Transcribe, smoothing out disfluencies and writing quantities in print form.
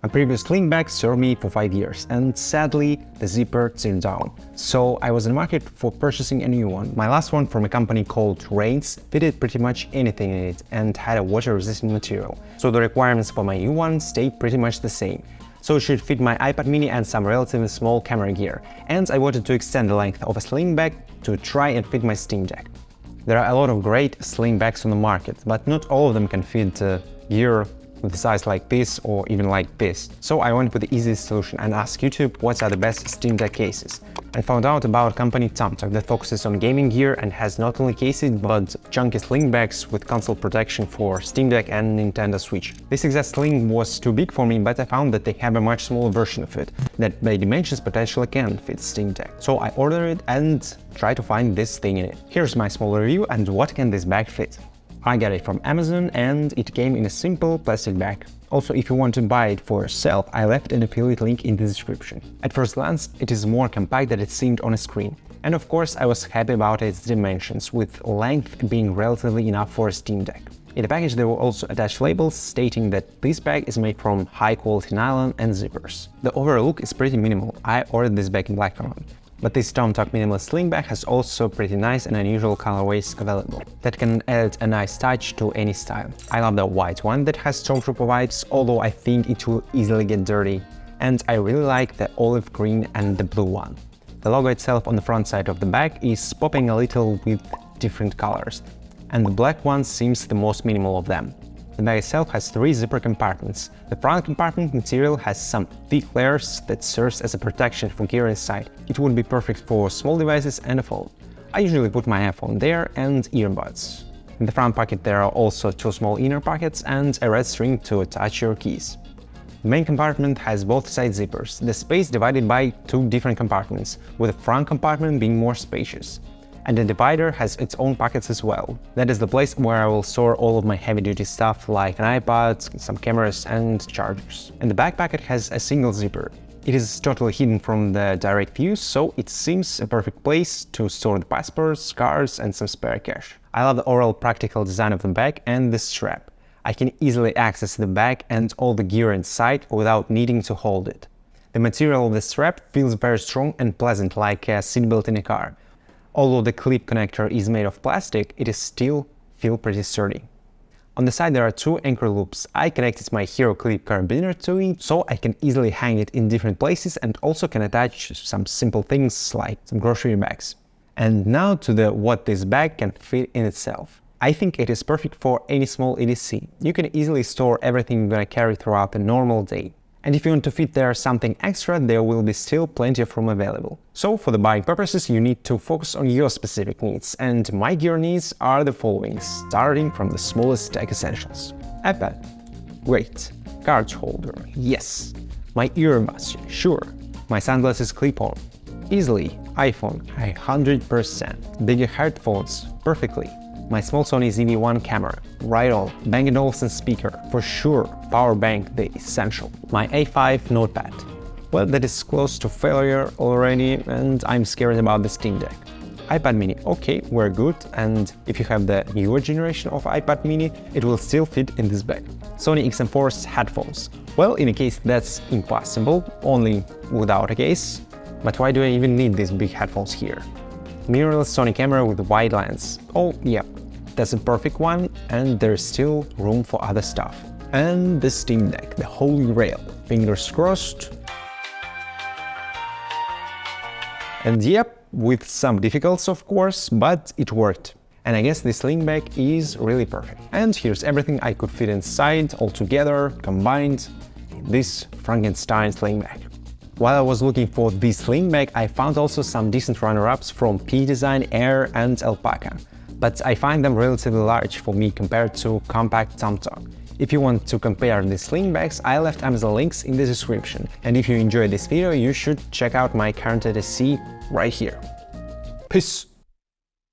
A previous sling bag served me for 5 years, and sadly, the zipper turned down. So I was in the market for purchasing a new one. My last one from a company called Rains fitted pretty much anything in it and had a water-resistant material. So the requirements for my new one stayed pretty much the same. So it should fit my iPad mini and some relatively small camera gear. And I wanted to extend the length of a sling bag to try and fit my Steam Deck. There are a lot of great sling bags on the market, but not all of them can fit gear with a size like this or even like this. So I went with the easiest solution and asked YouTube what are the best Steam Deck cases. I found out about company Tomtoc that focuses on gaming gear and has not only cases but chunky sling bags with console protection for Steam Deck and Nintendo Switch. This exact sling was too big for me, but I found that they have a much smaller version of it that by dimensions potentially can fit Steam Deck. So I ordered it and tried to find this thing in it. Here's my small review and what can this bag fit. I got it from Amazon and it came in a simple plastic bag. Also, if you want to buy it for yourself, I left an affiliate link in the description. At first glance, it is more compact than it seemed on a screen. And of course, I was happy about its dimensions, with length being relatively enough for a Steam Deck. In the package there were also attached labels stating that this bag is made from high-quality nylon and zippers. The overall look is pretty minimal. I ordered this bag in black color. But this Tomtoc Minimalist sling bag has also pretty nice and unusual colorways available that can add a nice touch to any style. I love the white one that has Stormtrooper vibes, although I think it will easily get dirty. And I really like the olive green and the blue one. The logo itself on the front side of the bag is popping a little with different colors, and the black one seems the most minimal of them. The bag itself has 3 zipper compartments. The front compartment material has some thick layers that serves as a protection for gear inside. It would be perfect for small devices and a phone. I usually put my iPhone there and earbuds. In the front pocket there are also 2 small inner pockets and a red string to attach your keys. The main compartment has both side zippers, the space divided by 2 different compartments, with the front compartment being more spacious. And the divider has its own pockets as well. That is the place where I will store all of my heavy-duty stuff like an iPad, some cameras and chargers. And the back pocket has a single zipper. It is totally hidden from the direct view, so it seems a perfect place to store the passports, cards and some spare cash. I love the overall practical design of the bag and the strap. I can easily access the bag and all the gear inside without needing to hold it. The material of the strap feels very strong and pleasant, like a seatbelt in a car. Although the clip connector is made of plastic, it is still feels pretty sturdy. On the side there are 2 anchor loops. I connected my Heroclip Carabiner to it, so I can easily hang it in different places and also can attach some simple things like some grocery bags. And now to the what this bag can fit in itself. I think it is perfect for any small EDC. You can easily store everything you're gonna carry throughout a normal day. And if you want to fit there something extra, there will be still plenty of room available. So for the buying purposes, you need to focus on your specific needs, and my gear needs are the following, starting from the smallest tech essentials. iPad, great. Card holder, yes. My earbuds, sure. My sunglasses clip-on, easily. iPhone, 100%. Bigger headphones, perfectly. My small Sony ZV-1 camera, right on. Bang & Olufsen speaker, for sure. Power bank, the essential. My A5 notepad. Well, that is close to failure already, and I'm scared about the Steam Deck. iPad mini, okay, we're good, and if you have the newer generation of iPad mini, it will still fit in this bag. Sony XM4's headphones. Well, in a case that's impossible, only without a case. But why do I even need these big headphones here? Mirrorless Sony camera with a wide lens. Oh, yeah, that's a perfect one, and there's still room for other stuff. And the Steam Deck, the holy grail. Fingers crossed. And yep, with some difficulties of course, but it worked. And I guess this sling bag is really perfect. And here's everything I could fit inside, all together, combined, in this Frankenstein sling bag. While I was looking for this sling bag, I found also some decent runner-ups from P Design, Aer and Alpaka. But I find them relatively large for me compared to compact Tomtoc. If you want to compare these sling bags, I left Amazon links in the description. And if you enjoyed this video, you should check out my current EDC right here. Peace!